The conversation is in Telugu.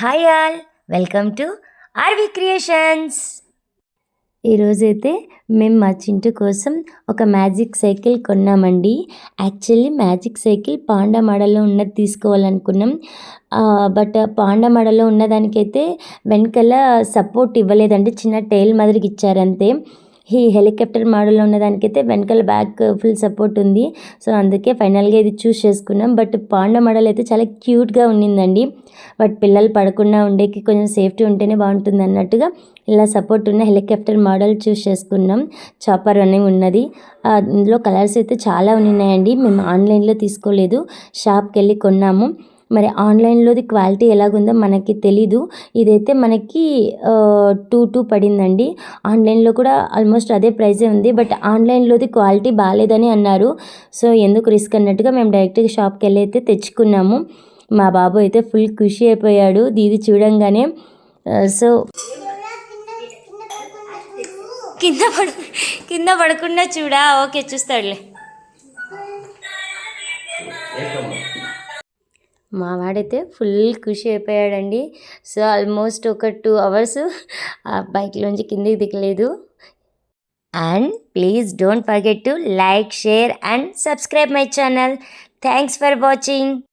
Hi all, welcome to RV Creations. ఈరోజైతే మేము మా చింటూ కోసం ఒక మ్యాజిక్ సైకిల్ కొన్నామండి. యాక్చువల్లీ మ్యాజిక్ సైకిల్ పాండా మోడల్లో ఉన్నది తీసుకోవాలనుకున్నాం. బట్ పాండా మోడల్లో ఉన్నదానికైతే వెనకాల సపోర్ట్ ఇవ్వలేదండి, చిన్న టైల్ మాదిరికి ఇచ్చారంతే. ఈ హెలికాప్టర్ మోడల్లో ఉన్నదానికైతే వెనకాల బ్యాక్ ఫుల్ సపోర్ట్ ఉంది. సో అందుకే ఫైనల్గా ఇది చూస్ చేసుకున్నాం. బట్ పాండా మోడల్ అయితే చాలా క్యూట్గా ఉండిందండి. బట్ పిల్లలు పడకుండా ఉండేకి కొంచెం సేఫ్టీ ఉంటేనే బాగుంటుంది అన్నట్టుగా ఇలా సపోర్ట్ ఉన్న హెలికాప్టర్ మోడల్ చూస్ చేసుకున్నాం. చాపర్ అని ఉన్నది. ఇందులో కలర్స్ అయితే చాలా ఉన్నాయండి. మేము ఆన్లైన్లో తీసుకోలేదు, షాప్కి వెళ్ళి కొన్నాము. మరి ఆన్లైన్లోది క్వాలిటీ ఎలాగుందో మనకి తెలీదు. ఇదైతే మనకి 2 పడిందండి. ఆన్లైన్లో కూడా ఆల్మోస్ట్ అదే ప్రైజే ఉంది. బట్ ఆన్లైన్లోది క్వాలిటీ బాగాలేదని అన్నారు. సో ఎందుకు రిస్క్ అన్నట్టుగా మేము డైరెక్ట్గా షాప్కి వెళ్ళి అయితే తెచ్చుకున్నాము. మా బాబు అయితే ఫుల్ ఖుషి అయిపోయాడు దీది చూడంగానే. సో కింద పడకుండా చూడా, ఓకే చూస్తాడులే. మా వాడైతే ఫుల్ ఖుషి అయిపోయాడండి. సో ఆల్మోస్ట్ ఒక 2 hours ఆ బైక్లోంచి కిందికి దిగలేదు. And please don't forget to like, share and subscribe my channel. Thanks for watching.